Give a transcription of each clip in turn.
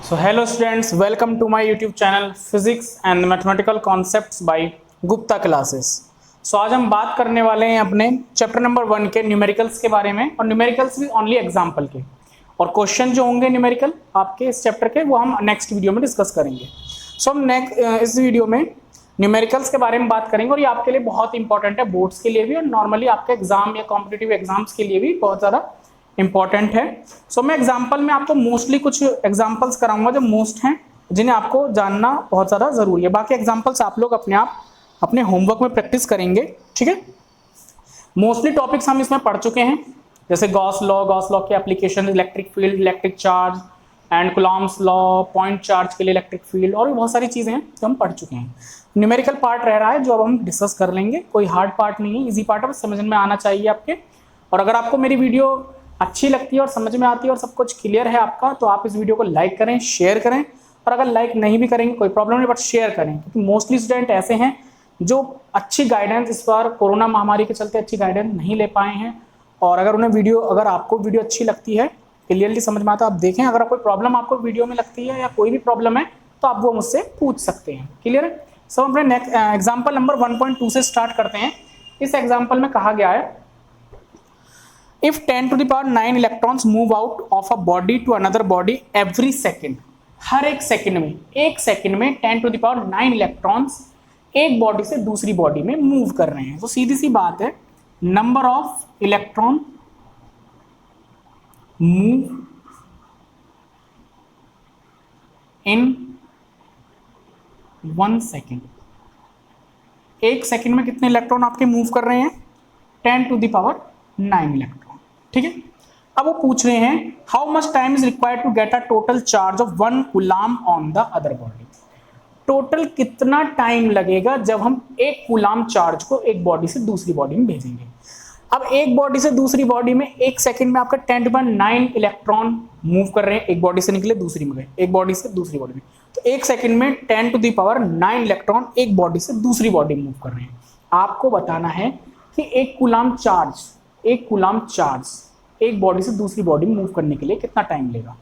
So hello students, welcome to my YouTube channel Physics and Mathematical Concepts by Gupta classes. So आज हम बात करने वाले हैं अपने चैप्टर नंबर 1 के न्यूमेरिकल्स के बारे में, और न्यूमेरिकल्स भी ओनली एग्जाम्पल के, और क्वेश्चन जो होंगे न्यूमेरिकल आपके इस चैप्टर के वो हम नेक्स्ट वीडियो में डिस्कस करेंगे। सो हम इस वीडियो में न्यूमेरिकल्स के बारे में बात करेंगे, और ये आपके लिए बहुत इंपॉर्टेंट है, बोर्ड्स के लिए भी और नॉर्मली आपके एग्जाम या कॉम्पिटिटिव एग्जाम्स के लिए भी बहुत ज़्यादा इंपॉर्टेंट है। सो मैं एग्जाम्पल में आपको मोस्टली कुछ एग्जाम्पल्स कराऊंगा जो मोस्ट हैं, जिन्हें आपको जानना बहुत ज़्यादा ज़रूरी है। बाकी एग्जाम्पल्स आप लोग अपने आप अपने होमवर्क में प्रैक्टिस करेंगे, ठीक है। मोस्टली टॉपिक्स हम इसमें पढ़ चुके हैं, जैसे गॉस लॉ के application, electric field, electric charge and Coulomb's law, point charge के लिए इलेक्ट्रिक फील्ड, और भी बहुत सारी चीज़ें हैं जो हम पढ़ चुके हैं। न्यूमेरिकल पार्ट रह रहा है जो अब हम डिस्कस कर लेंगे। कोई हार्ड पार्ट नहीं है, इजी पार्ट है, बस समझ में आना चाहिए आपके। और अगर आपको मेरी वीडियो अच्छी लगती है और समझ में आती है और सब कुछ क्लियर है आपका, तो आप इस वीडियो को लाइक करें, शेयर करें, और अगर लाइक नहीं भी करेंगे कोई प्रॉब्लम नहीं, बट शेयर करें, क्योंकि मोस्टली स्टूडेंट ऐसे हैं जो अच्छी गाइडेंस इस बार कोरोना महामारी के चलते अच्छी गाइडेंस नहीं ले पाए हैं। और अगर आपको वीडियो अच्छी लगती है, क्लियरली समझ में आता है, आप देखें। अगर कोई प्रॉब्लम आपको वीडियो में लगती है या कोई भी प्रॉब्लम है तो आप वो मुझसे पूछ सकते हैं। क्लियर है। सब अपने नेक्स्ट एग्जाम्पल नंबर 1.2 से स्टार्ट करते हैं। इस एग्जाम्पल में कहा गया है, if 10 to the power 9 electrons move out of a body to another body every second, हर एक सेकंड में 10 to the power 9 इलेक्ट्रॉन्स एक बॉडी से दूसरी बॉडी में मूव कर रहे हैं। तो सीधी सी बात है, number of electron move in 1 second, एक सेकेंड में कितने इलेक्ट्रॉन आपके मूव कर रहे हैं? 10 to the power 9 इलेक्ट्रॉन, ठीक है। अब वो पूछ रहे हैं, how much time is required to get a total charge of 1 coulomb on the other body. Total कितना टाइम लगेगा जब हम एक कूलाम चार्ज को एक बॉडी से दूसरी बॉडी में भेजेंगे। अब एक बॉडी से दूसरी बॉडी में एक सेकंड में आपका 10 to the power 9 electron move कर रहे हैं, एक बॉडी से निकले दूसरी में गए, एक बॉडी से दूसरी बॉडी में। तो एक सेकंड में 10 to the power 9 इलेक्ट्रॉन एक बॉडी से दूसरी बॉडी में मूव कर रहे हैं। आपको बताना है कि एक कूलाम चार्ज एक बॉडी से दूसरी बॉडी में मूव करने के लिए कितना टाइम लेगा।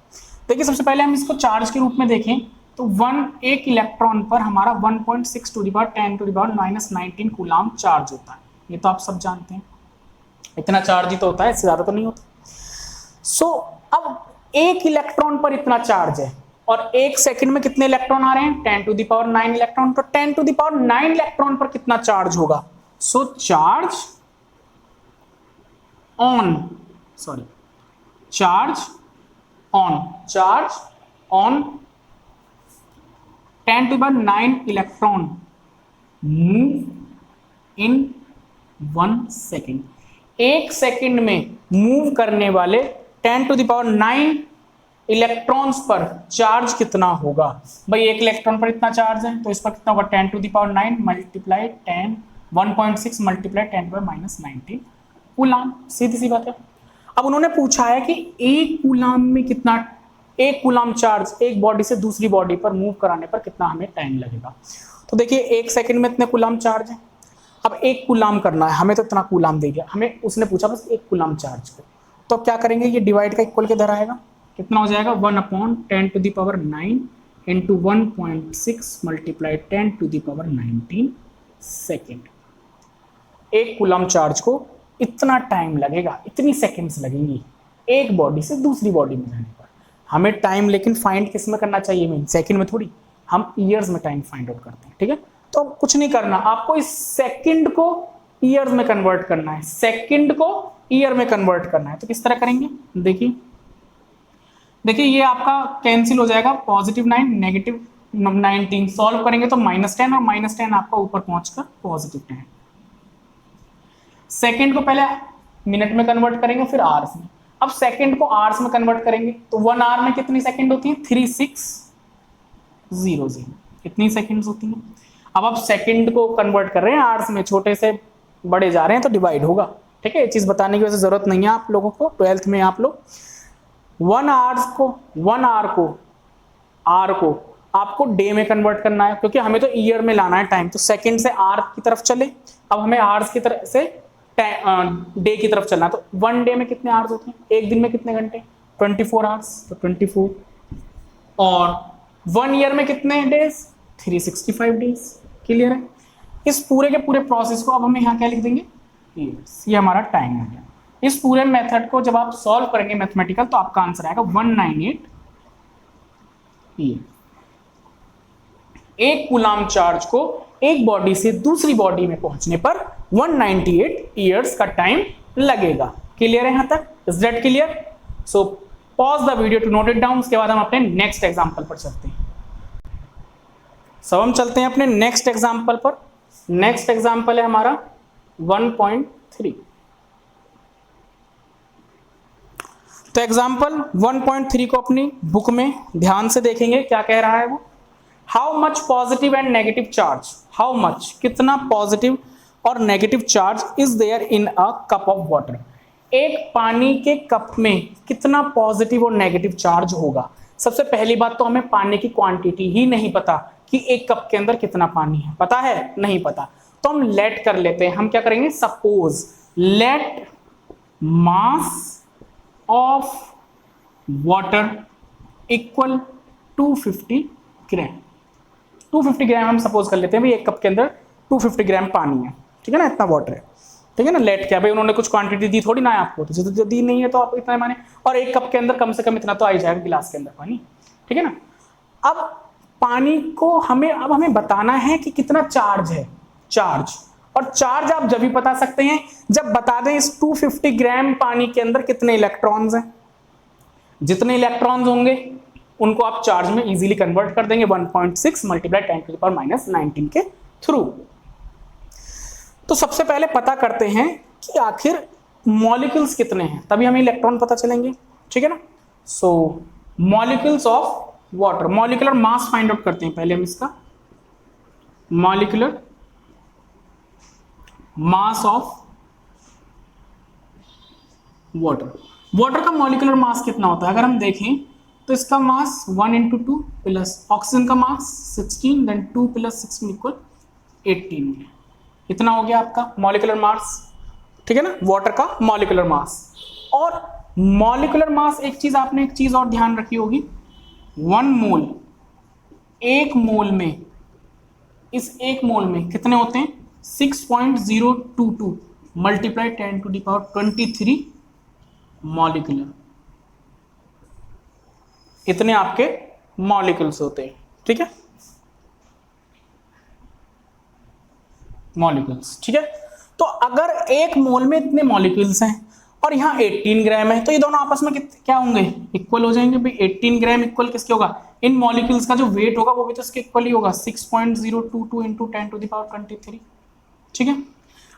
देखिए, सबसे पहले हम इसको चार्ज के रूप में देखें तो एक इलेक्ट्रॉन पर हमारा 1.6 to the power 10 to the power -19 coulomb charge होता है। ये तो आप सब जानते हैं, इतना चार्ज ही तो होता है, इससे ज्यादा तो नहीं होता। अब एक इलेक्ट्रॉन पर इतना चार्ज है और एक सेकंड में कितने इलेक्ट्रॉन आ रहे हैं? 10 to the power 9 इलेक्ट्रॉन। तो 10 to the power 9 इलेक्ट्रॉन पर कितना चार्ज होगा? Charge on 10 to the power 9 electron move in 1 second. एक सेकेंड में मूव करने वाले 10 to the power 9 इलेक्ट्रॉन्स पर चार्ज कितना होगा? भाई एक इलेक्ट्रॉन पर इतना चार्ज है, तो इस पर कितना होगा? 10 to the power 9 multiply 1.6 multiply 10 to the power -19 coulomb. सीधी सी बात है। अब उन्होंने पूछा है कि एक कूलाम चार्ज एक बॉडी से दूसरी बॉडी पर मूव कराने पर कितना हमें टाइम लगेगा। तो देखिए, एक सेकंड में इतने कूलाम चार्ज है। अब एक कूलाम करना है, हमें तो इतना कूलाम दे दिया, हमें उसने पूछा बस एक कूलाम चार्ज को। तो क्या करेंगे, ये डिवाइड का इक्वल किधर आएगा? कितना हो जाएगा? 1/10 to the power 9 into 1.6 multiply 10 to the power 19 second. एक कूलाम चार्ज को इतना टाइम लगेगा, इतनी सेकेंड्स लगेंगी एक बॉडी से दूसरी बॉडी में जाने पर। हमें टाइम लेकिन फाइंड किस में करना चाहिए? में सेकंड में थोड़ी, हम ईयर्स में टाइम फाइंड आउट करते हैं, ठीक है। तो कुछ नहीं करना, आपको इस सेकंड को ईयर में कन्वर्ट करना है, तो किस तरह करेंगे? देखिए ये आपका कैंसिल हो जाएगा, +9 -19 सॉल्व करेंगे तो -10 और -10 आपका ऊपर पहुंचकर +10। सेकंड को पहले मिनट में कन्वर्ट करेंगे, फिर आवर्स में। अब सेकंड को आवर्स में कन्वर्ट करेंगे तो 1 आवर में कितनी सेकंड होती है? 3600। कितनी सेकंड्स होती हैं? अब आप सेकंड को कन्वर्ट कर रहे हैं आवर्स में, छोटे से बड़े जा रहे हैं तो डिवाइड होगा, ठीक है। ये चीज बताने की वजह से जरूरत नहीं है आप लोगों को, 12th में आप लोग 1 आवर को आपको डे में कन्वर्ट करना है, क्योंकि हमें तो ईयर में लाना है टाइम। तो सेकंड से आवर की तरफ चले, अब हमें आवर्स की तरफ से डे की तरफ चलना। तो 1 डे में कितने आवर्स होते हैं? एक दिन में कितने घंटे? 24 आवर्स। तो 24 और 1 ईयर में कितने डेज, 365 डेज। क्लियर है। इस पूरे के पूरे प्रोसेस को अब हम यहाँ क्या लिख देंगे, ईयर्स। ये हमारा टाइम हो गया। इस पूरे मेथड को जब आप सॉल्व करेंगे मैथमेटिकल, तो आपका आंसर आएगा 198 ईयर। एक कूलाम चार्ज को एक बॉडी से दूसरी बॉडी में पहुंचने पर 198 ईयर्स का टाइम लगेगा। क्लियर है यहां तक? Is that clear? So pause the video to note it down. उसके बाद हम अपने नेक्स्ट एग्जांपल पर चलते हैं। सब हम चलते हैं अपने नेक्स्ट एग्जांपल पर। नेक्स्ट एग्जांपल है हमारा 1.3। तो एग्जांपल 1.3 को अपनी बुक में ध्यान से देखेंगे, क्या कह रहा है वो। How much positive and negative charge, how much कितना पॉजिटिव और negative charge is there in a cup of water. एक पानी के कप में कितना पॉजिटिव और नेगेटिव चार्ज होगा। सबसे पहली बात तो हमें पानी की क्वांटिटी ही नहीं पता कि एक कप के अंदर कितना पानी है, पता है? नहीं पता। तो हम लेट कर लेते हैं। हम क्या करेंगे, suppose let mass of water equal 250 ग्राम। 250 ग्राम हम सपोज कर लेते हैं भाई, एक कप के अंदर 250 ग्राम पानी है, ठीक है ना, इतना वाटर है, ठीक है ना। लेट क्या भाई, उन्होंने कुछ क्वांटिटी दी थोड़ी ना है आपको, तो जो दी नहीं है तो आप इतना माने, और एक कप के अंदर कम से कम इतना तो आ ही जाएगा गिलास के अंदर पानी, ठीक है ना। अब पानी को हमें बताना है कि कितना चार्ज है, चार्ज। और चार्ज आप जब भी बता सकते हैं जब बता दें इस 250 ग्राम पानी के अंदर कितने इलेक्ट्रॉन्स हैं। जितने इलेक्ट्रॉन्स होंगे उनको आप चार्ज में इजीली कन्वर्ट कर देंगे 1.6 मल्टीप्लाई 10⁻⁻19 के थ्रू। तो सबसे पहले पता करते हैं कि आखिर मॉलिक्यूल्स कितने हैं, तभी हमें इलेक्ट्रॉन पता चलेंगे, ठीक है ना। So molecules of water, molecular mass find out करते हैं पहले हम इसका। Molecular mass of water, water का मॉलिक्यूलर मास कितना होता है अगर हम देखें तो इसका मास 1 × 2 प्लस ऑक्सीजन का मास 16, देन 2 + 6 इक्वल 18। इतना हो गया आपका मॉलिक्यूलर मास, ठीक है ना, वाटर का मॉलिक्यूलर मास। और मॉलिक्यूलर मास, एक चीज आपने एक चीज और ध्यान रखी होगी, 1 मोल, एक मोल में, इस एक मोल में कितने होते हैं 6.022 मल्टीप्लाई 10⁻23 मॉलिक्यूलर, इतने आपके मॉलिक्यूल्स होते हैं, ठीक है, मॉलिक्यूल्स, ठीक है। तो अगर एक मोल में इतने मॉलिक्यूल्स हैं और यहाँ 18 ग्राम है, तो ये दोनों आपस में क्या होंगे, इक्वल हो जाएंगे भाई। 18 ग्राम इक्वल किसके होगा, इन मॉलिक्यूल्स का जो वेट होगा वो भी तो इसके इक्वल ही होगा, 6.022 × 10⁻23, ठीक है।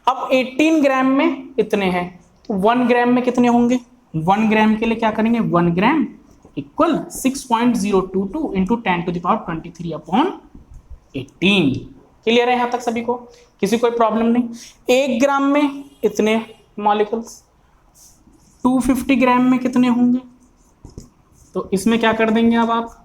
अब 18 ग्राम में इतने हैं, तो 1 ग्राम में कितने होंगे, 1 ग्राम के लिए क्या करेंगे, 1 ग्राम इक्वल 6.022 × 10⁻23/18। क्लियर है यहां तक सभी को, किसी कोई प्रॉब्लम नहीं। 1 ग्राम में इतने मॉलिक्यूल्स, 250 ग्राम में कितने होंगे, तो इसमें क्या कर देंगे अब आप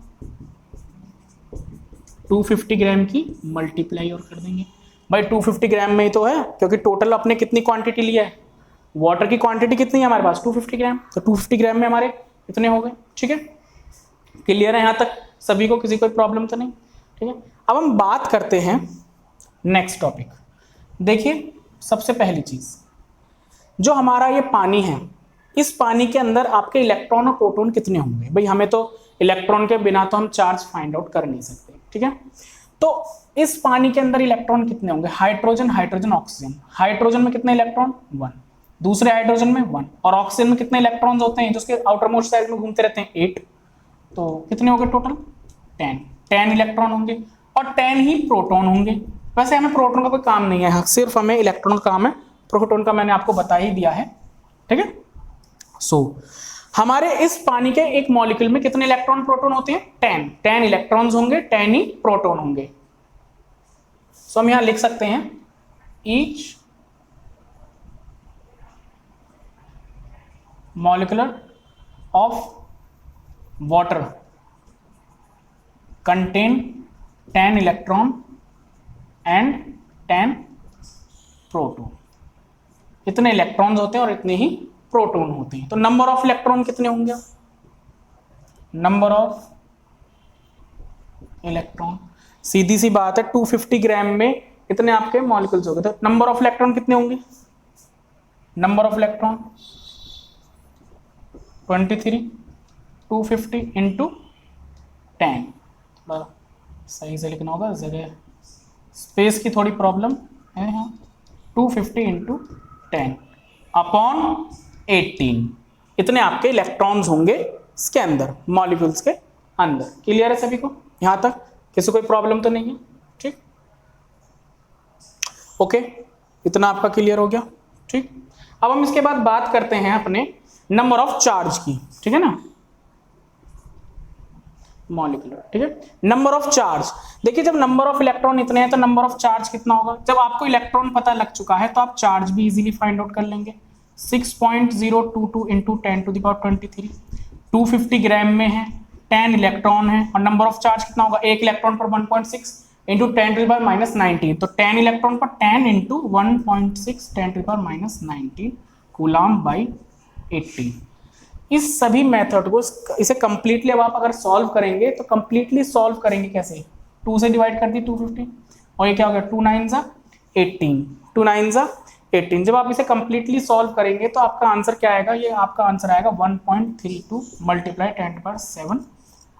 250 ग्राम की मल्टीप्लाई और कर देंगे भाई। 250 ग्राम में ही तो है, क्योंकि टोटल अपने कितनी क्वांटिटी लिया है, वाटर की क्वांटिटी कितनी है हमारे पास 250 ग्राम, तो 250 ग्राम में हमारे इतने हो गए, ठीक है। क्लियर है यहां तक सभी को, किसी कोई प्रॉब्लम तो नहीं, ठीक है। अब हम बात करते हैं नेक्स्ट टॉपिक। देखिए सबसे पहली चीज, जो हमारा ये पानी है, इस पानी के अंदर आपके इलेक्ट्रॉन और प्रोटॉन कितने होंगे भाई। हमें तो इलेक्ट्रॉन के बिना तो हम चार्ज फाइंड आउट कर नहीं सकते, ठीक है। तो इस पानी के अंदर इलेक्ट्रॉन कितने होंगे, हाइड्रोजन, हाइड्रोजन, ऑक्सीजन। हाइड्रोजन में कितने इलेक्ट्रॉन, 1, दूसरे हाइड्रोजन में 1, और ऑक्सीजन में कितने इलेक्ट्रॉन्स होते हैं जो उसके आउटर मोस्ट साइड में घूमते रहते हैं, 8। तो कितने हो गए टोटल, 10 इलेक्ट्रॉन होंगे, और 10 ही प्रोटॉन होंगे। वैसे हमें प्रोटॉन का कोई काम नहीं है, सिर्फ हमें इलेक्ट्रॉन का काम है, प्रोटॉन का मैंने आपको बता ही दिया है, ठीक है। सो हमारे इस पानी के एक मॉलिक्यूल में कितने इलेक्ट्रॉन प्रोटॉन होते हैं, 10 इलेक्ट्रॉन्स होंगे, 10 ही प्रोटॉन होंगे। सो हम यहां लिख सकते हैं each molecular of water contain 10 electron and 10 proton। इतने इलेक्ट्रॉन्स होते हैं और इतने ही प्रोटॉन होते हैं। तो नंबर ऑफ इलेक्ट्रॉन कितने होंगे, नंबर ऑफ इलेक्ट्रॉन। सीधी सी बात है, 250 ग्राम में कितने आपके मॉलिक्यूल्स हो गए, तो नंबर ऑफ इलेक्ट्रॉन कितने होंगे, नंबर ऑफ इलेक्ट्रॉन 23, 250 इंटू 10, सही से लिखना होगा, जगह स्पेस की थोड़ी प्रॉब्लम है यहाँ। 250 इंटू 10 अपॉन 18, इतने आपके इलेक्ट्रॉन्स होंगे इसके अंदर, मॉलिक्यूल्स के अंदर। क्लियर है सभी को यहाँ तक, किसी कोई प्रॉब्लम तो नहीं है, ठीक, ओके, इतना आपका क्लियर हो गया, ठीक। अब हम इसके बाद बात करते हैं अपने नंबर ऑफ चार्ज की, ठीक है ना, मॉलिक्यूलर, ठीक है। नंबर ऑफ चार्ज, देखिए जब नंबर ऑफ इलेक्ट्रॉन इतने हैं तो नंबर ऑफ चार्ज कितना होगा। जब आपको इलेक्ट्रॉन पता लग चुका है तो आप चार्ज भी इजीली फाइंड आउट कर लेंगे। 6.022 इंटू 10⁻23, 250 ग्राम में है, 10 इलेक्ट्रॉन है, और नंबर ऑफ चार्ज कितना होगा, एक इलेक्ट्रॉन पर 1.6 इंटू 10⁻19, तो 10 इलेक्ट्रॉन पर 10 इंटू 1.6 10⁻19 कूलम बाई 18। इस सभी मेथड को, इसे कंप्लीटली अब आप अगर सॉल्व करेंगे तो कंप्लीटली सॉल्व करेंगे कैसे, 2 से डिवाइड कर दी 250, और ये क्या हो गया 2 9 ज़ा 18, 2 9 ज़ा 18। जब आप इसे कंप्लीटली सॉल्व करेंगे तो आपका आंसर क्या आएगा, ये आपका आंसर आएगा 1.32 मल्टीप्लाई 10⁻7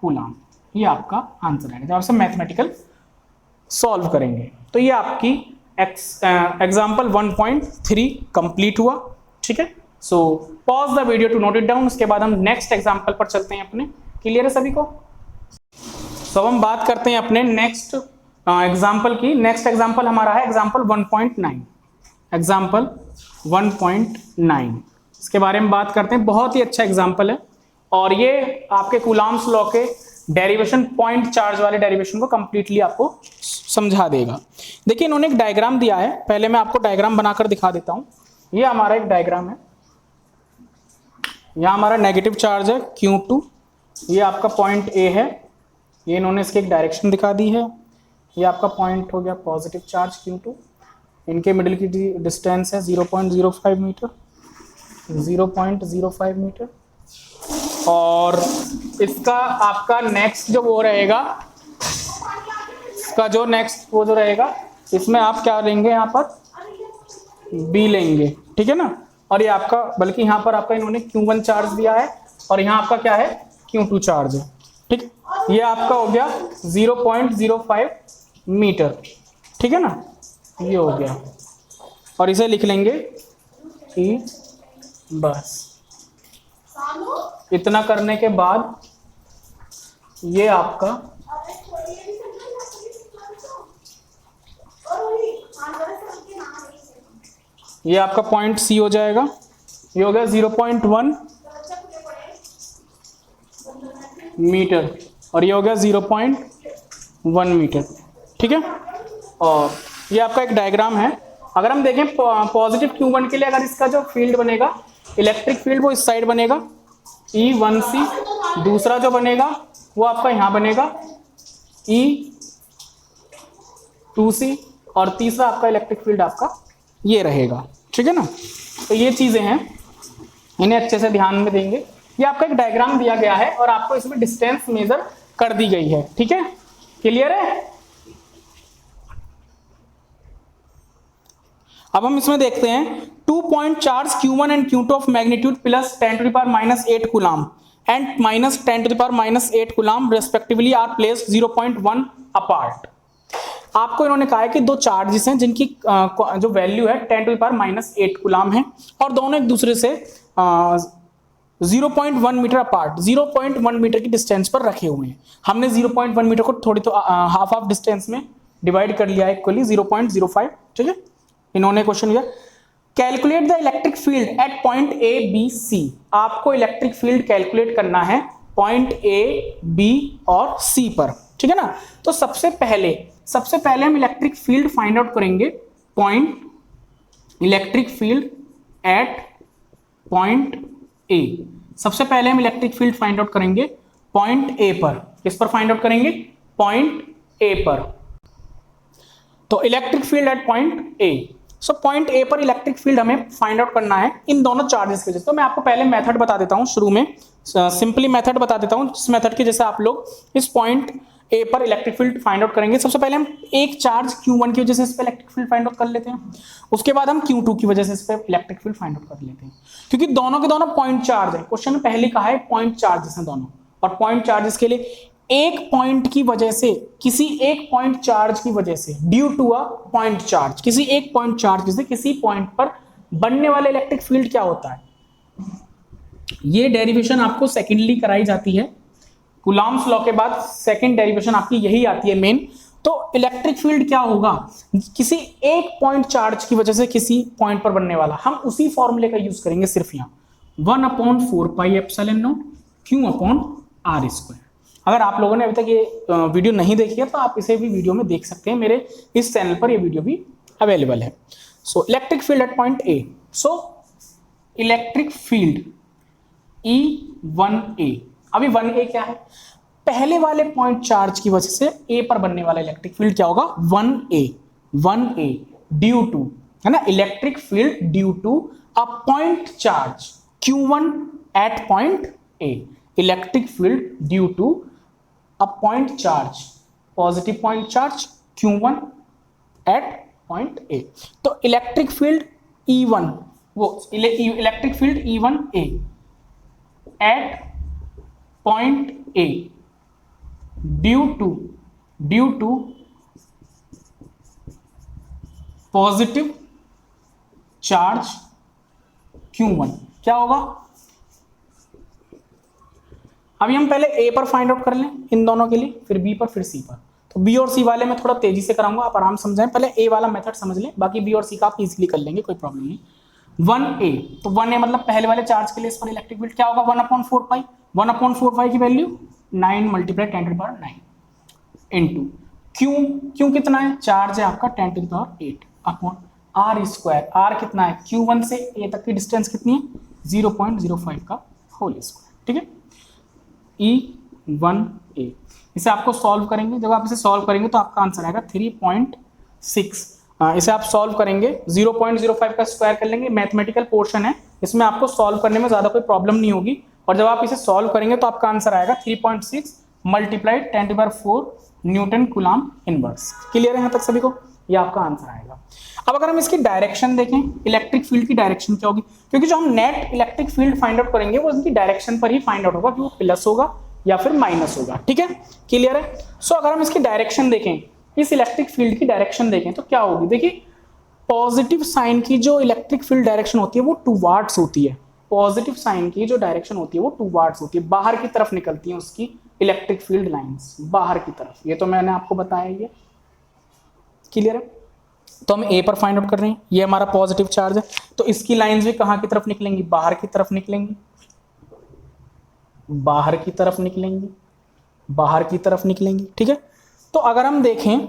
कूलम, ये आपका आंसर आएगा जब आप मैथमेटिकल सॉल्व करेंगे। तो ये आपकी एग्जाम्पल 1.3 कंप्लीट हुआ, ठीक है। So pause the video to note it down, उसके बाद हम नेक्स्ट एग्जाम्पल पर चलते हैं अपने। क्लियर है सभी को। सो हम बात करते हैं अपने नेक्स्ट एग्जाम्पल की। नेक्स्ट एग्जाम्पल हमारा है एग्जाम्पल 1.9, एग्जाम्पल 1.9, इसके बारे में बात करते हैं। बहुत ही अच्छा एग्जाम्पल है और ये आपके कूलम्स लॉ के डेरिवेशन, पॉइंट चार्ज वाले डेरिवेशन को कंप्लीटली आपको समझा देगा। देखिए इन्होंने एक डायग्राम दिया है, पहले मैं आपको डायग्राम बनाकर दिखा देता हूँ। ये हमारा एक डायग्राम है, यहाँ हमारा नेगेटिव चार्ज है Q2, ये आपका पॉइंट A है, ये इन्होंने इसकी एक डायरेक्शन दिखा दी है। ये आपका पॉइंट हो गया पॉजिटिव चार्ज Q2, इनके मिडिल की डिस्टेंस है 0.05 मीटर, 0.05 मीटर। और इसका आपका नेक्स्ट जो वो रहेगा, इसका जो नेक्स्ट वो जो रहेगा, इसमें आप क्या लेंगे, यहाँ पर B लेंगे, ठीक है ना। और ये आपका, बल्कि यहाँ पर आपका इन्होंने Q1 चार्ज दिया है और यहाँ आपका क्या है Q2 चार्ज है, ठीक। ये आपका हो गया 0.05 मीटर, ठीक है ना, ये हो गया। और इसे लिख लेंगे कि बस इतना करने के बाद ये आपका ये आपका पॉइंट C हो जाएगा, ये हो गया 0.1 मीटर और ये हो गया 0.1 मीटर, ठीक है। और ये आपका एक डायग्राम है। अगर हम देखें पॉजिटिव Q1 के लिए, अगर इसका जो फील्ड बनेगा, इलेक्ट्रिक फील्ड, वो इस साइड बनेगा E1C, दूसरा जो बनेगा वो आपका यहाँ बनेगा E2C, और तीसरा आपका इलेक्ट्रिक फील्ड आपका ये रहेगा, ठीक है ना। तो ये चीजें हैं, इन्हें अच्छे से ध्यान में देंगे। ये आपका एक डायग्राम दिया गया है और आपको इसमें डिस्टेंस मेजर कर दी गई है, ठीक है। क्लियर है। अब हम इसमें देखते हैं 2 point charge Q1 and Q2 of magnitude plus 10⁻8 coulomb and minus 10⁻8 coulomb respectively are placed 0.1 apart. आपको इन्होंने कहा है कि दो चार्जेस हैं जिनकी जो वैल्यू है 10⁻8 कूलम है और दोनों एक दूसरे से 0.1 मीटर अपार्ट, 0.1 मीटर की डिस्टेंस पर रखे हुए हैं। हमने 0.1 मीटर को थोड़ी तो हाफ ऑफ डिस्टेंस में डिवाइड कर लिया है इक्वली 0.05, ठीक है। इन्होंने क्वेश्चन दिया calculate the electric field at point A B C। आपको इलेक्ट्रिक फील्ड कैलकुलेट करना है पॉइंट A B और C पर, ठीक है ना। तो सबसे पहले हम इलेक्ट्रिक फील्ड फाइंड आउट करेंगे, point electric field at point A। सबसे पहले हम इलेक्ट्रिक फील्ड फाइंड आउट करेंगे पॉइंट A पर। किस पर फाइंड आउट करेंगे, पॉइंट A पर। तो electric field at point A, so point A पर इलेक्ट्रिक फील्ड हमें फाइंड आउट करना है इन दोनों चार्जेस के जैसे। तो मैं आपको पहले मेथड बता देता हूं, शुरू में सिंपली मेथड बता देता हूं, जिस मेथड के जैसे आप लोग इस पॉइंट ए पर इलेक्ट्रिक फील्ड फाइंड आउट करेंगे। सबसे पहले हम एक चार्ज Q1 की वजह से इस पर इलेक्ट्रिक फील्ड फाइंड आउट कर लेते हैं, उसके बाद हम Q2 की वजह से इस पर इलेक्ट्रिक फील्ड फाइंड आउट कर लेते हैं, क्योंकि दोनों के दोनों पॉइंट चार्ज है। क्वेश्चन में पहले कहा है पॉइंट चार्जेस हैं दोनों, और पॉइंट चार्जेस के लिए एक पॉइंट की वजह से, किसी एक पॉइंट चार्ज की वजह से, due to a point charge, किसी एक पॉइंट चार्ज से किसी पॉइंट पर बनने वाले इलेक्ट्रिक फील्ड क्या होता है, ये डेरिवेशन आपको सेकेंडली कराई जाती है। कूलॉम्स लॉ के बाद सेकंड डेरिवेशन आपकी यही आती है मेन। तो इलेक्ट्रिक फील्ड क्या होगा, किसी एक पॉइंट चार्ज की वजह से किसी पॉइंट पर बनने वाला। हम उसी फॉर्मूले का यूज करेंगे सिर्फ यहाँ, 1/4πε0 Q/r²। अगर आप लोगों ने अभी तक ये वीडियो नहीं देखी है तो आप इसे भी वीडियो में देख सकते हैं, मेरे इस चैनल पर ये वीडियो भी अवेलेबल है। So electric field at point A, so electric field E1A। अभी 1A क्या है, पहले वाले पॉइंट चार्ज की वजह से ए पर बनने वाला इलेक्ट्रिक फील्ड क्या होगा, 1A ड्यू टू, है ना, electric field due to a point charge Q1 at point A, electric field due to a point charge, positive point charge Q1 at point A. तो इलेक्ट्रिक फील्ड E1, वो electric field E1A at point A due to positive charge Q1 क्या होगा। अभी हम पहले ए पर find out कर लें इन दोनों के लिए, फिर बी पर, फिर सी पर। तो बी और सी वाले में थोड़ा तेजी से कराऊंगा, आप आराम समझें, पहले ए वाला मेथड समझ लें, बाकी बी और सी का आप इजीली कर लेंगे, कोई प्रॉब्लम नहीं। 1A, तो 1A मतलब पहले वाले चार्ज के लिए इस पर इलेक्ट्रिक फील्ड क्या होगा, 1/4π, 1/4π की वैल्यू 9 × 10⁻⁹ इनटू क्यू कितना है, चार्ज है आपका 10⁸ अपॉन r², r कितना है, Q1 से a तक की डिस्टेंस कितनी है, 0.05 का होल स्क्वायर, ठीक है। E1A, इसे आपको सॉल्व करेंगे, जब आप इसे सॉल्व करेंगे तो आपका आंसर आएगा 3.6। इसे आप सॉल्व करेंगे, 0.05 का स्क्वायर कर लेंगे, मैथमेटिकल पोर्शन है, इसमें आपको सॉल्व करने में ज़्यादा कोई प्रॉब्लम नहीं होगी। और जब आप इसे सॉल्व करेंगे तो आपका आंसर आएगा 3.6 multiplied 10⁴ Newton Coulomb inverse. Clear है यहाँ तक सभी को, ये आपका आंसर आएगा। अब अगर हम इसकी डायरेक्शन देखें, इलेक्ट्रिक फील्ड की डायरेक्शन क्या होगी, क्योंकि जो हम net electric field find out करेंगे वो उनकी डायरेक्शन पर ही फाइंड आउट होगा कि वो प्लस होगा या फिर माइनस होगा, ठीक है, क्लियर है। सो अगर हम इसकी डायरेक्शन देखें, इस इलेक्ट्रिक फील्ड की डायरेक्शन देखें तो क्या होगी, देखिए पॉजिटिव साइन की जो इलेक्ट्रिक फील्ड डायरेक्शन होती है वो टूवार्ड्स होती है, पॉजिटिव साइन की जो डायरेक्शन होती है वो टूवार्ड्स होती है, बाहर की तरफ निकलती है उसकी इलेक्ट्रिक फील्ड लाइंस, बाहर की तरफ, ये तो मैंने आपको बताया, ये क्लियर है। तो हम ए पर फाइंड आउट कर रहे हैं, ये हमारा पॉजिटिव चार्ज है, तो इसकी लाइंस भी कहाँ की तरफ निकलेंगी, बाहर की तरफ निकलेंगी, बाहर की तरफ निकलेंगी, बाहर की तरफ निकलेंगी, ठीक है। तो अगर हम देखें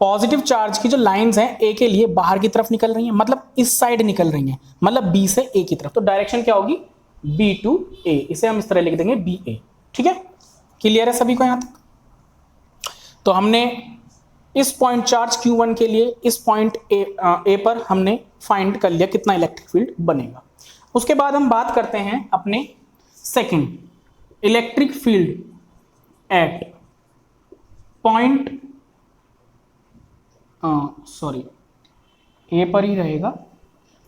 पॉजिटिव चार्ज की जो लाइंस हैं ए के लिए बाहर की तरफ निकल रही हैं, मतलब इस साइड निकल रही हैं, मतलब बी से ए की तरफ, तो डायरेक्शन क्या होगी, बी टू ए, इसे हम इस तरह लिख देंगे बी ए, ठीक है, क्लियर है सभी को यहां तक। तो हमने इस पॉइंट चार्ज Q1 के लिए इस पॉइंट ए पर हमने फाइंड कर लिया कितना इलेक्ट्रिक फील्ड बनेगा। उसके बाद हम बात करते हैं अपने second, electric field at point, sorry A पर ही रहेगा,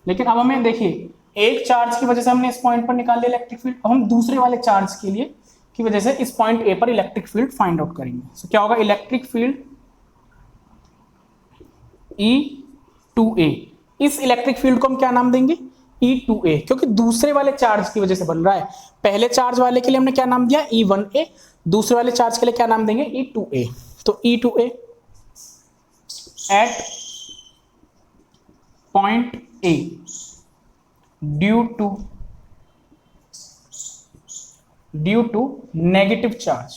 लेकिन अब हमें देखिए एक चार्ज की वजह से हमने इस पॉइंट पर निकाल लिया इलेक्ट्रिक फील्ड, अब हम दूसरे वाले चार्ज के लिए की वजह से इस पॉइंट ए पर इलेक्ट्रिक फील्ड फाइंड आउट करेंगे। सो क्या होगा, इलेक्ट्रिक फील्ड E2A, इस इलेक्ट्रिक फील्ड को हम क्या नाम देंगे, E2A, क्योंकि दूसरे वाले चार्ज की वजह से बन रहा है। पहले चार्ज वाले के लिए हमने क्या नाम दिया, E1A, दूसरे वाले चार्ज के लिए क्या नाम देंगे, E2A। तो E2A at point A due to negative charge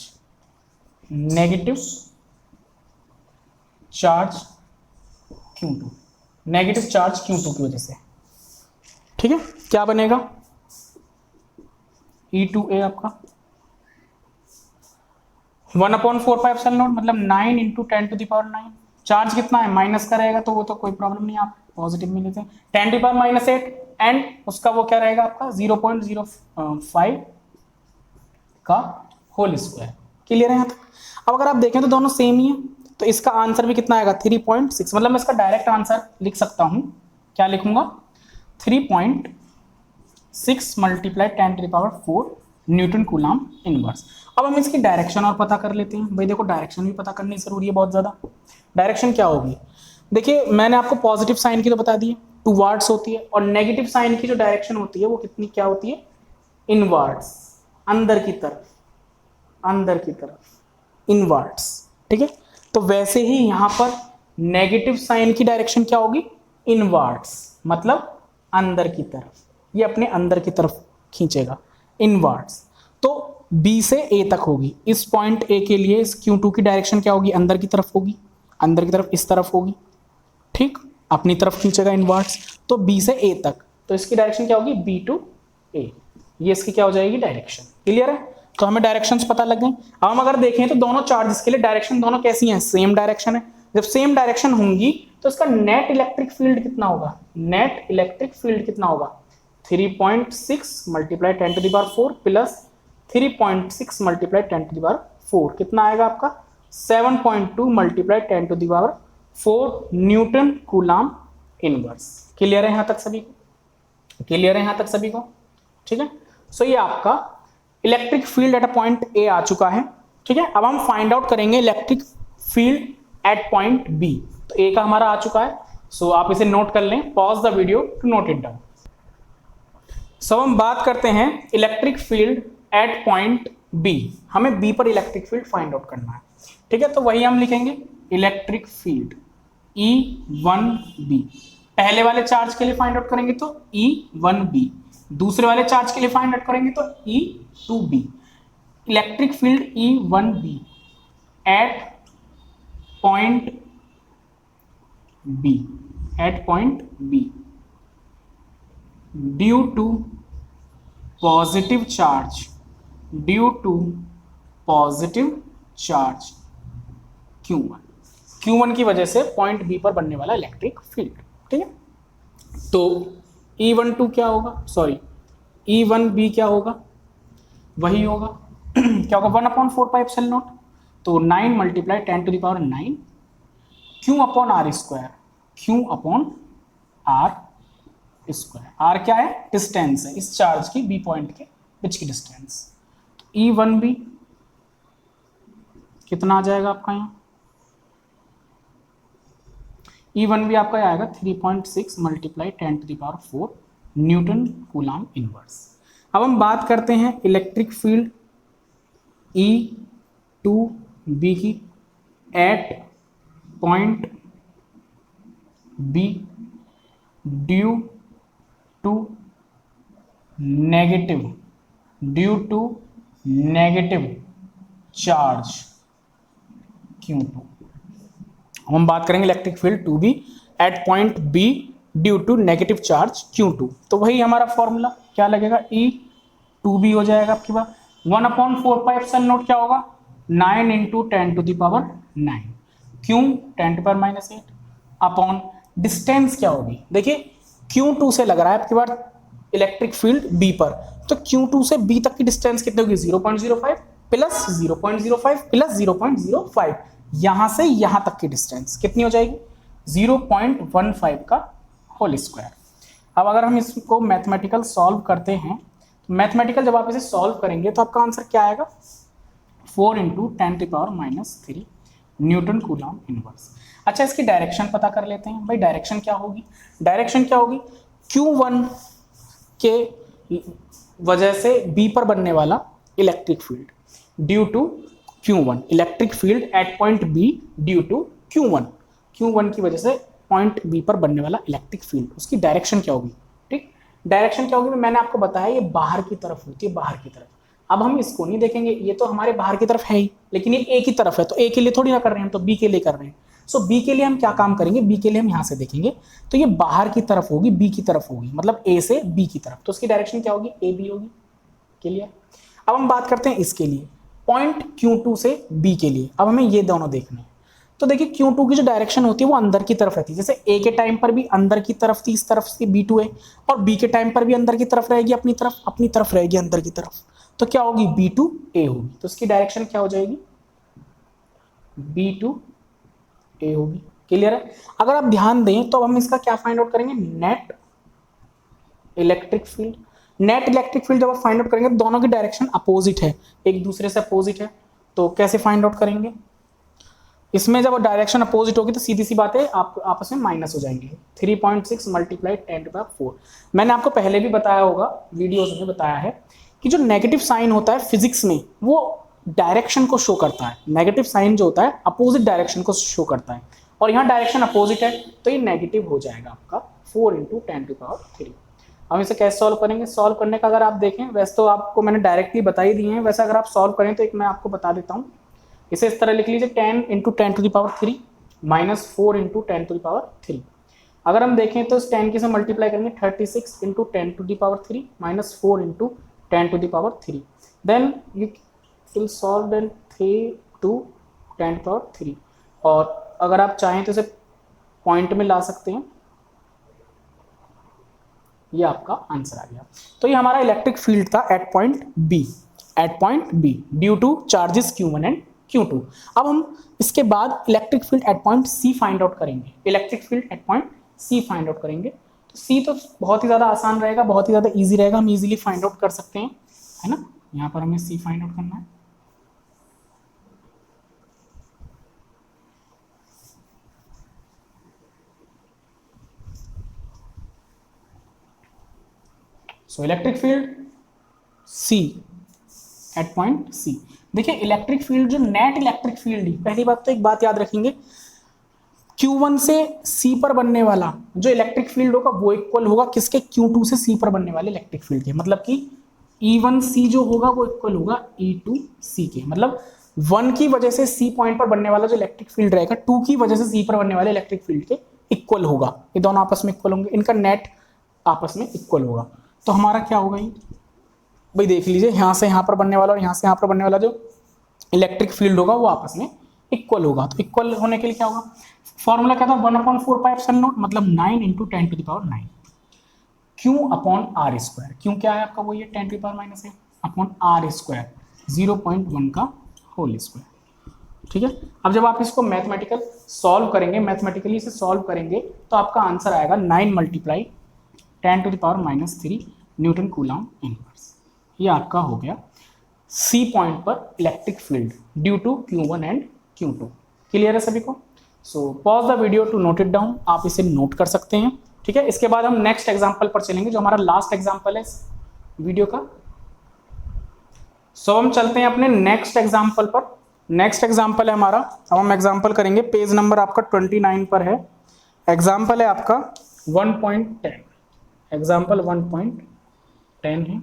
Q2, negative charge Q2 की वजह से, ठीक है, क्या बनेगा, E2A आपका 1/4πε0 मतलब 9 × 10⁹, चार्ज कितना है, माइनस का रहेगा तो वो तो कोई प्रॉब्लम नहीं, आप पॉजिटिव में लेते हैं, 10⁻⁸ एंड उसका वो क्या रहेगा आपका 0.05 का होल स्क्वायर। क्लियर है यहाँ तक? अब अगर आप देखें तो दोनों सेम ही है, तो इसका आंसर भी कितना आएगा 3.6। मतलब मैं इसका डायरेक्ट आंसर लिख सकता हूँ, क्या लिखूंगा 3.6 मल्टीप्लाई 10⁴ न्यूटन कूलम इनवर्स। अब हम इसकी डायरेक्शन और पता कर लेते हैं। भाई देखो डायरेक्शन भी पता करनी जरूरी है बहुत ज़्यादा। डायरेक्शन क्या होगी, देखिए मैंने आपको पॉजिटिव साइन की तो बता दी है, टूवर्ड्स होती है, और नेगेटिव साइन की जो डायरेक्शन होती है वो कितनी क्या होती है, इनवर्ड्स, अंदर की तरफ, अंदर की तरफ, इनवर्ड्स। ठीक है, तो वैसे ही यहां पर नेगेटिव साइन की डायरेक्शन क्या होगी, इनवर्ड्स, मतलब अंदर की तरफ, ये अपने अंदर की तरफ खींचेगा, इनवर्ड्स। तो B से A तक होगी। इस पॉइंट A के लिए इस Q2 की डायरेक्शन क्या होगी, अंदर की तरफ होगी, अंदर की तरफ इस तरफ होगी, ठीक, अपनी तरफ खींचेगा इनवर्ड्स। तो B से A तक, तो इसकी डायरेक्शन क्या होगी B to A, ये इसकी क्या हो जाएगी डायरेक्शन। क्लियर है? तो हमें डायरेक्शंस पता लग गई। अब हम अगर देखें तो दोनों चार्जेस के लिए डायरेक्शन दोनों कैसी हैं, सेम डायरेक्शन है। जब सेम डायरेक्शन होंगी तो इसका नेट इलेक्ट्रिक फील्ड कितना होगा, नेट इलेक्ट्रिक फील्ड कितना होगा 3.6 मल्टीप्लाई 10⁴ प्लस 3.6 मल्टीप्लाई 10⁴ कितना आएगा आपका 7.2 multiply 10⁴ Newton coulomb inverse. Clear है यहाँ तक सभी को? क्लियर है यहाँ तक सभी को? ठीक है, सो ये आपका electric field at a point A आ चुका है। ठीक है, अब हम फाइंड आउट करेंगे electric field at point B. तो ए का हमारा आ चुका है, सो आप इसे नोट कर लें, pause the video to note it down. So हम बात करते हैं electric field at point B. हमें बी पर इलेक्ट्रिक फील्ड फाइंड आउट करना है। ठीक है, तो वही हम लिखेंगे इलेक्ट्रिक फील्ड E1B। पहले वाले चार्ज के लिए फाइंड आउट करेंगे तो E1B, दूसरे वाले चार्ज के लिए फाइंड आउट करेंगे तो E2B। Electric field E1B at point B, at point B due to positive charge, due to positive charge Q1, Q1 की वजह से पॉइंट बी पर बनने वाला इलेक्ट्रिक फील्ड। ठीक है, तो E12 क्या होगा, सॉरी E1B क्या होगा, वही होगा क्या होगा 1/4πε0, तो 9 multiply 10⁹ Q upon R square, Q upon R square. R क्या है, डिस्टेंस है इस चार्ज की बी पॉइंट के बीच की डिस्टेंस। तो E1B कितना आ जाएगा आपका यहाँ, E1B आपका आएगा 3.6 मल्टीप्लाई 10⁴ न्यूटन कूलम इनवर्स। अब हम बात करते हैं इलेक्ट्रिक फील्ड E2B की at point B due to negative charge Q2। हम बात करेंगे electric field 2B at point B due to negative charge Q2। तो वही हमारा फॉर्मूला क्या लगेगा, E2B हो जाएगा आपके पास 1/4πε0 क्या होगा 9 × 10⁹ Q 10⁻⁸ अपॉन डिस्टेंस क्या होगी, देखिए Q2 से लग रहा है आपके पास इलेक्ट्रिक फील्ड B पर, तो Q2 से B तक की डिस्टेंस कितनी होगी 0.05 प्लस 0.05 प्लस 0.05, यहां से यहां तक की डिस्टेंस कितनी हो जाएगी 0.15 का होल स्क्वायर। अब अगर हम इसको मैथमेटिकल सॉल्व करते हैं, तो मैथमेटिकल जब आप इसे सॉल्व करेंगे तो आपका आंसर क्या आएगा 4 × 10⁻³ न्यूटन कूलम इनवर्स। अच्छा, इसकी डायरेक्शन पता कर लेते हैं। भाई डायरेक्शन क्या होगी, डायरेक्शन क्या होगी Q1 के वजह से B पर बनने वाला electric field due to Q1, electric field at point B due to Q1 की वजह से पॉइंट B पर बनने वाला इलेक्ट्रिक फील्ड, उसकी डायरेक्शन क्या होगी। ठीक, डायरेक्शन क्या होगी मैंने आपको बताया, ये बाहर की तरफ होती है, बाहर की तरफ। अब हम इसको नहीं देखेंगे, ये तो हमारे बाहर की तरफ है ही, लेकिन ये A की तरफ है, तो A के लिए थोड़ी ना कर रहे हैं हम, तो B के लिए कर रहे हैं। सो B के लिए हम क्या काम करेंगे, B के लिए हम यहाँ से देखेंगे, तो ये बाहर की तरफ होगी, B की तरफ होगी, मतलब A से B की तरफ, तो उसकी डायरेक्शन क्या होगी AB होगी। क्लियर? अब हम बात करते हैं इसके लिए पॉइंट Q2 से B के लिए। अब हमें ये दोनों देखने हैं, तो देखिए Q2 की जो डायरेक्शन होती है वो अंदर की तरफ रहती है, जैसे A के टाइम पर भी अंदर की तरफ थी इस तरफ से B2 है, और B के टाइम पर भी अंदर की तरफ रहेगी, अपनी तरफ रहेगी अंदर की तरफ। तो क्या होगी, B2A होगी। तो इसकी डायरेक्शन क्या हो जाएगी, B2A होगी। क्लियर है। अगर आप ध्यान दें तो हम इसका क्या फाइंड आउट करेंगे, net electric field. Net electric field जब आप फाइंड आउट करेंगे, दोनों की डायरेक्शन अपोजिट है, एक दूसरे से अपोजिट है, तो कैसे फाइंड आउट करेंगे, इसमें जब डायरेक्शन अपोजिट होगी तो सीधी सी बात है, आप आपस में माइनस हो जाएंगे। 3.6 मल्टीप्लाइड 10⁴। मैंने आपको पहले भी बताया होगा, वीडियोस में बताया है कि जो नेगेटिव साइन होता है फिजिक्स में, वो डायरेक्शन को शो करता है। नेगेटिव साइन जो होता है अपोजिट डायरेक्शन को शो करता है, और यहाँ डायरेक्शन अपोजिट है तो ये नेगेटिव हो जाएगा आपका 4 × 10⁻3। हम इसे कैसे सॉल्व करेंगे, सॉल्व करने का अगर आप देखें, वैसे तो आपको मैंने डायरेक्टली बता ही दिए हैं, वैसे अगर आप सॉल्व करें तो एक मैं आपको बता देता हूँ। इसे इस तरह लिख लीजिए, 10 × 10⁻3 माइनस 4 × 10⁻3। अगर हम देखें तो इस 10 की से मल्टीप्लाई करेंगे 36 × 10⁻3 minus 4 × 10⁻3। Then you will solve then 3 × 10⁻3। और अगर आप चाहें तो इसे पॉइंट में ला सकते हैं, ये आपका आंसर आ गया। तो ये हमारा इलेक्ट्रिक फील्ड था at point B due to charges Q1 and Q2। अब हम इसके बाद electric field at point C find out करेंगे। Electric field at point C find out करेंगे। तो C तो बहुत ही ज़्यादा आसान रहेगा, बहुत ही ज़्यादा ईजी रहेगा, हम ईजिली फाइंड आउट कर सकते हैं, है ना। यहाँ पर हमें C फाइंड आउट करना है। So electric field C at point C। देखिए इलेक्ट्रिक फील्ड, जो नेट इलेक्ट्रिक फील्ड, पहली बात तो एक बात याद रखेंगे, Q1 से C पर बनने वाला जो इलेक्ट्रिक फील्ड होगा वो इक्वल होगा किसके, Q2 से C पर बनने वाले इलेक्ट्रिक फील्ड के। मतलब कि E1C जो होगा वो इक्वल होगा E2C के। मतलब 1 की वजह से C पॉइंट पर बनने वाला जो इलेक्ट्रिक फील्ड रहेगा 2 की वजह से C पर बनने वाले इलेक्ट्रिक फील्ड के इक्वल होगा। ये दोनों आपस में इक्वल होंगे, इनका नेट आपस में इक्वल होगा। तो हमारा क्या होगा, ये भाई देख लीजिए, यहाँ से यहाँ पर बनने वाला और यहाँ से यहाँ पर बनने वाला जो इलेक्ट्रिक फील्ड होगा वो आपस में इक्वल होगा। तो इक्वल होने के लिए क्या होगा, फॉर्मूला क्या था, 1/4πε0, मतलब 9 × 10⁹ Q/r²। क्यों क्या है आपका, वो ये 10⁻⁻⁻ है अपॉन r², 0.1 का होल स्क्वायर। ठीक है। अब जब आप इसको मैथमेटिकल सॉल्व करेंगे, मैथमेटिकली इसे सॉल्व करेंगे तो आपका आंसर आएगा 9 × 10⁻³ न्यूटन कूलम इनवर्स। ये आपका हो गया C पॉइंट पर electric field due to Q1 and Q2। Clear है सभी को। So pause the video to note it down, आप इसे नोट कर सकते हैं। ठीक है। इसके बाद हम नेक्स्ट एग्जांपल पर चलेंगे, जो हमारा लास्ट एग्जांपल है इस वीडियो का। सो हम चलते हैं अपने नेक्स्ट एग्जांपल पर। नेक्स्ट एग्जांपल है हमारा, अब हम एग्जांपल करेंगे, पेज नंबर आपका 29 पर है। एग्जांपल है आपका 1.10, एग्जांपल 1.10 है।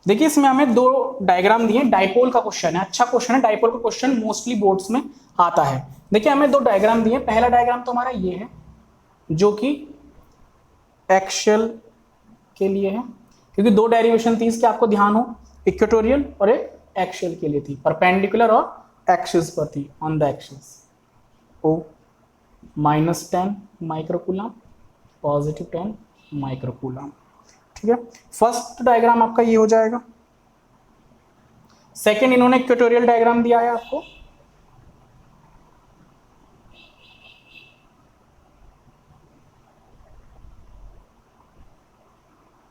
देखिए इसमें हमें दो डायग्राम दिए, डाइपोल का क्वेश्चन है, अच्छा क्वेश्चन है। डाइपोल का क्वेश्चन मोस्टली बोर्ड्स में आता है। देखिए हमें दो डायग्राम दिए, पहला डायग्राम तो हमारा ये है जो कि एक्सियल के लिए है, क्योंकि दो डेरिवेशन थी इसके, आपको ध्यान हो, इक्वेटोरियल और एक एक्सियल के लिए थी, परपेंडिकुलर और एक्सिस पर थी, on the axis. O -10 microcoulomb, +10 microcoulomb. ठीक है। फर्स्ट डायग्राम आपका ये हो जाएगा। सेकेंड इन्होंने इक्वेटोरियल डायग्राम दिया है आपको,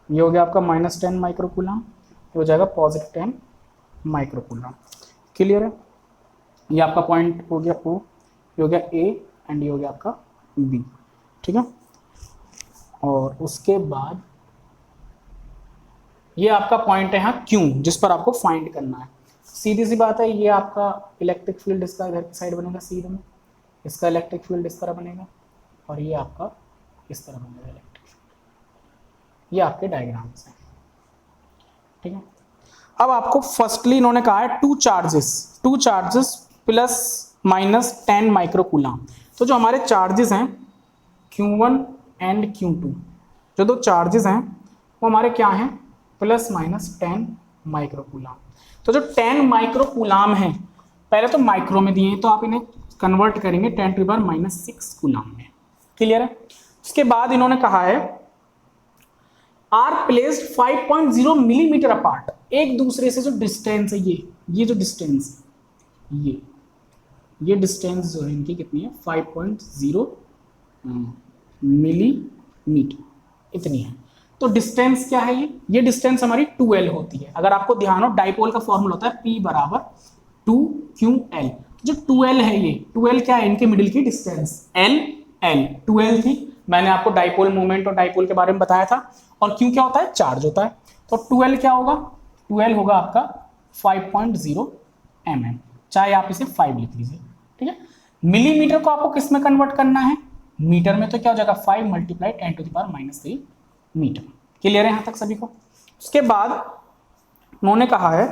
ये हो गया आपका -10 माइक्रोकूलम, ये हो जाएगा +10 माइक्रोकूलम। क्लियर है। ये आपका पॉइंट हो गया O, ये हो गया A एंड ये हो गया आपका B। ठीक है। और उसके बाद ये आपका पॉइंट है यहाँ Q, जिस पर आपको फाइंड करना है। सीधी सी बात है, ये आपका इलेक्ट्रिक फील्ड इसका इधर की साइड बनेगा सीधे में, इसका इलेक्ट्रिक फील्ड इस तरह बनेगा, और ये आपका इस तरह बनेगा इलेक्ट्रिक फील्ड। ये आपके डायग्राम्स हैं। ठीक है। अब आपको फर्स्टली इन्होंने कहा है टू चार्जेस +−10 माइक्रोकूलम। तो जो हमारे चार्जेस हैं Q1 एंड Q2, जो दो चार्जेस हैं वो हमारे क्या हैं, +−10 माइक्रोकूलम। तो जो 10 माइक्रोकूलम है, पहले तो माइक्रो में दिए हैं तो आप इन्हें कन्वर्ट करेंगे 10⁻⁻6 कूलम में। क्लियर है। उसके बाद इन्होंने कहा है आर प्लेस्ड 5.0 मिलीमीटर अपार्ट, एक दूसरे से जो डिस्टेंस है ये जो डिस्टेंस ये डिस्टेंस जो है इनकी कितनी है 5.0 मिलीमीटर इतनी है। तो डिस्टेंस क्या है ये डिस्टेंस हमारी 2l होती है। अगर आपको ध्यान हो डाइपोल का फॉर्मूला होता है P बराबर 2ql। जो 2l है ये 2l क्या है इनके मिडिल की डिस्टेंस l 2l थी। मैंने आपको डाइपोल मोमेंट और डाइपोल के बारे में बताया था। और q क्या होता है चार्ज होता है। तो 2l क्या होगा 2l होगा आपका 5.0 mm, चाहे आप इसे 5 लिख लीजिए, ठीक है। मिलीमीटर को आपको किस में कन्वर्ट करना है मीटर में, तो क्या हो जाएगा 5 मल्टीप्लाई 10⁻³ मीटर। क्लियर है यहां तक सभी को। उसके बाद उन्होंने कहा है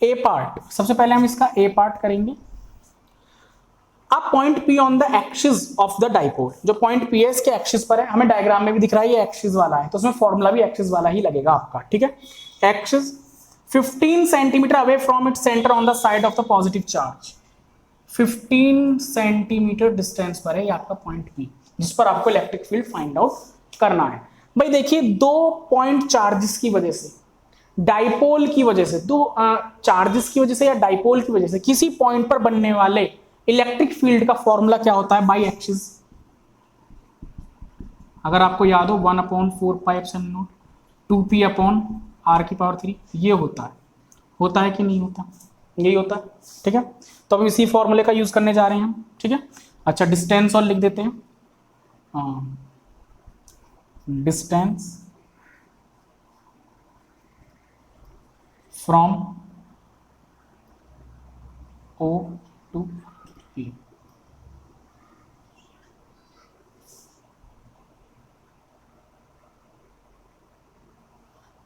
ए पार्ट, सबसे पहले हम इसका ए पार्ट करेंगे। अब point P on the axis of the dipole, जो पॉइंट P है इसके एक्सिस पर है, हमें डायग्राम में भी दिख रहा है ये एक्सिस वाला है, तो उसमें फॉर्मूला भी एक्सिस वाला ही लगेगा आपका, ठीक है। Axis 15 centimetre away from its centre on the side of the positive charge, 15 centimetre distance पर है ये आपका पॉइंट P, जिस पर आपको इलेक्ट्रिक फील्ड फाइंड आउट करना है। भाई देखिए दो पॉइंट चार्जेस की वजह से, डाइपोल की वजह से, दो चार्जेस की वजह से या डाइपोल की वजह से किसी पॉइंट पर बनने वाले इलेक्ट्रिक फील्ड का फॉर्मूला क्या होता है बाई एक्सिस। अगर आपको याद हो 1/4πε0 2p/r⁻³ ये होता है कि नहीं होता, यही होता है, ठीक है। तो अब इसी फॉर्मूले का यूज करने जा रहे हैं हम, ठीक है। अच्छा डिस्टेंस और लिख देते हैं, distance from O to P,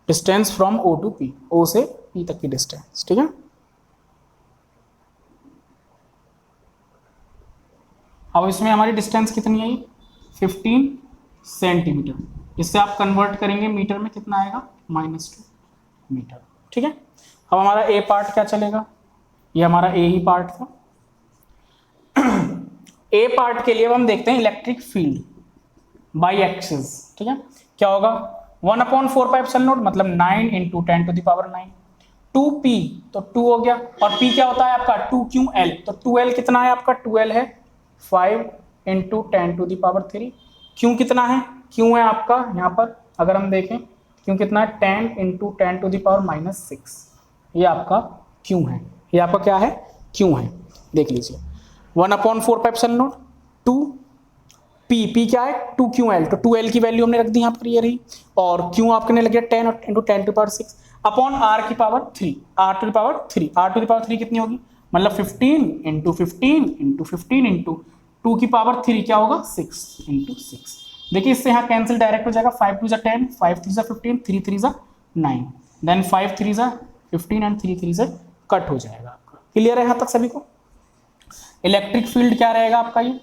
distance from O to P, O से P तक की डिस्टेंस, ठीक है। अब इसमें हमारी डिस्टेंस कितनी आई 15 सेंटीमीटर, इससे आप कन्वर्ट करेंगे मीटर में कितना आएगा -2 मीटर, ठीक है। अब हमारा ए पार्ट क्या चलेगा, ये हमारा ए ही पार्ट था। ए पार्ट के लिए अब हम देखते हैं इलेक्ट्रिक फील्ड बाई एक्सिस, ठीक है। क्या होगा 1/4πε0 मतलब 9 × 10⁹, 2p तो 2 हो गया, और p क्या होता है आपका 2ql, तो 2l कितना है आपका 2l है 5 × 10⁻³ क्यों कितना है, क्यों है आपका यहाँ पर अगर हम देखें क्यों कितना है 10 × 10⁻⁻6, ये आपका क्यों है, ये आपका क्या है क्यों है, देख लीजिए 1/4πε0 2p क्या है 2ql, तो 2l की वैल्यू हमने रख दी यहाँ पर ये रही, और क्यों आपने लग गया 10 × 10⁻6 अपॉन r⁻3 r⁻3 कितनी होगी मतलब 15 × 15 × 15 × 2⁻3 क्या होगा 6 × 6। देखिए इससे यहाँ कैंसिल डायरेक्ट हो जाएगा, 5 2 10, 5 3 15, 3 3 9, देन 5 3 15 एंड 3 3 कट हो जाएगा आपका। क्लियर है यहाँ तक सभी को। इलेक्ट्रिक फील्ड क्या रहेगा आपका ये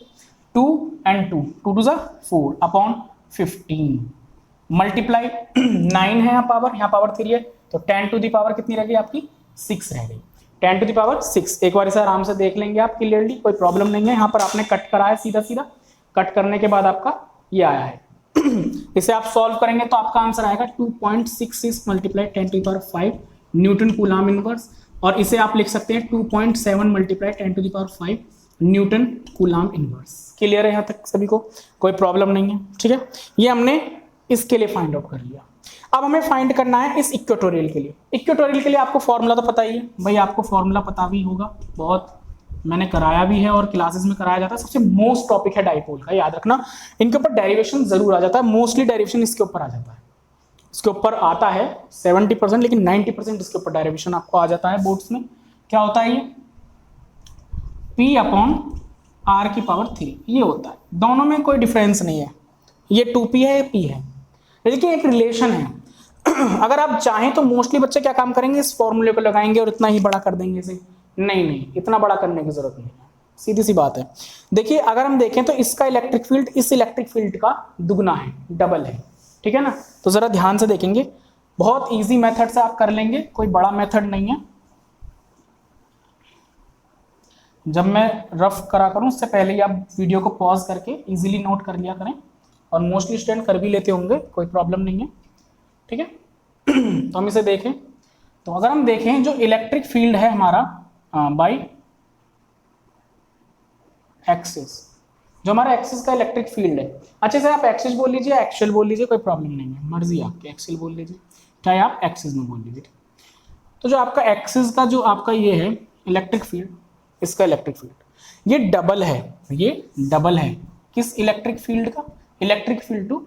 2 and 2 2 2 4 अपॉन 15 मल्टीप्लाई 9 है यहाँ पावर 3 है, तो 10⁻कितनी रह गई आपकी 6 रह गई, 10⁻6। एक बार इसे आराम से देख लेंगे आप क्लियरली, कोई प्रॉब्लम नहीं है। यहाँ पर आपने कट करा है सीधा सीधा, कट करने के बाद आपका ये आया है। इसे आप सॉल्व करेंगे तो आपका आंसर आएगा 2.66 मल्टीप्लाई 10⁵ न्यूटन कूलाम इनवर्स, और इसे आप लिख सकते हैं 2.7 multiply 10⁵ Newton coulomb inverse. Clear है यहाँ तक सभी को, कोई प्रॉब्लम नहीं है, ठीक है। ये हमने इसके लिए फाइंड आउट कर लिया। अब हमें फाइंड करना है इस इक्वेटोरियल के लिए। इक्वेटोरियल के लिए आपको फॉर्मूला तो पता ही है भाई, आपको फॉर्मूला पता भी होगा, बहुत मैंने कराया भी है और क्लासेस में कराया जाता है। सबसे मोस्ट टॉपिक है डाइपोल का, याद रखना इनके ऊपर डेरिवेशन जरूर आ जाता है, मोस्टली डेरिवेशन इसके ऊपर आ जाता है, इसके ऊपर आता है 70%, लेकिन 90% इसके ऊपर डेरिवेशन आपको आ जाता है बोर्ड्स में। क्या होता है ये P/r⁻3 ये होता है, दोनों में कोई डिफरेंस नहीं है, ये 2p है ये p है, लेकिन एक रिलेशन है। अगर आप चाहें तो मोस्टली बच्चे क्या काम करेंगे इस फॉर्मूले को लगाएंगे और इतना ही बड़ा कर देंगे इसे, नहीं इतना बड़ा करने की जरूरत नहीं है, सीधी सी बात है। देखिए अगर हम देखें तो इसका इलेक्ट्रिक फील्ड इस इलेक्ट्रिक फील्ड का दुगना है, डबल है, ठीक है ना। तो जरा ध्यान से देखेंगे, बहुत इजी मेथड से आप कर लेंगे, कोई बड़ा मेथड नहीं है। जब मैं रफ करा करूं उससे पहले ही आप वीडियो को पॉज करके इजीली नोट कर लिया करें, और मोस्टली स्टूडेंट कर भी लेते होंगे, कोई प्रॉब्लम नहीं है, ठीक है। तो हम इसे देखें, तो अगर हम देखें जो इलेक्ट्रिक फील्ड है हमारा बाई एक्सिस, जो हमारा एक्सिस का इलेक्ट्रिक फील्ड है, अच्छे से आप एक्सिस बोल लीजिए, एक्सियल बोल लीजिए, कोई प्रॉब्लम नहीं है, मर्जी आपकी, एक्सियल बोल लीजिए चाहे आप एक्सिस में बोल लीजिए। तो जो आपका एक्सिस का जो आपका ये है इलेक्ट्रिक फील्ड, इसका इलेक्ट्रिक फील्ड ये डबल है, ये डबल है किस इलेक्ट्रिक फील्ड का, इलेक्ट्रिक फील्ड टू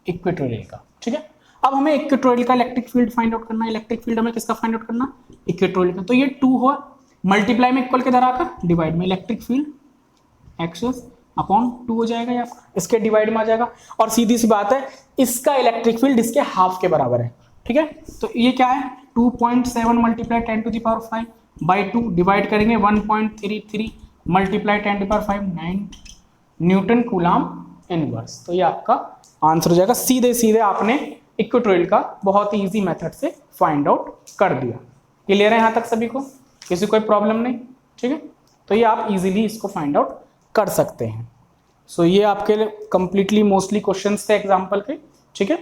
इक्वेटोरियल का, ठीक है। अब हमें इक्वेटोरियल का इलेक्ट्रिक फील्ड फाइंड आउट करना है, इलेक्ट्रिक फील्ड हमें किसका फाइंड आउट करना, इक्वेटोरियल का। तो ये 2 हो, मल्टीप्लाई में इक्वल के इधर आकर डिवाइड में इलेक्ट्रिक फील्ड एक्सिस अपॉन 2 हो जाएगा, या इसके डिवाइड में आ जाएगा, और सीधी सी बात है इसका इलेक्ट्रिक फील्ड इसके हाफ के बराबर है, ठीक है। तो ये क्या है 2.7 मल्टीप्लाई 10⁵ बाई 2 डिवाइड करेंगे 1.33 मल्टीप्लाई 10⁵ 9 न्यूटन कूलम इनवर्स। तो ये आपका आंसर हो जाएगा, सीधे सीधे आपने इक्वेटोरियल का बहुत ही इजी मेथड से फाइंड आउट कर दिया। क्लियर है यहाँ तक सभी को, किसी कोई प्रॉब्लम नहीं, ठीक है। तो ये आप इजीली इसको फाइंड आउट कर सकते हैं। सो ये आपके कंप्लीटली मोस्टली क्वेश्चंस थे एग्जाम्पल के, ठीक है।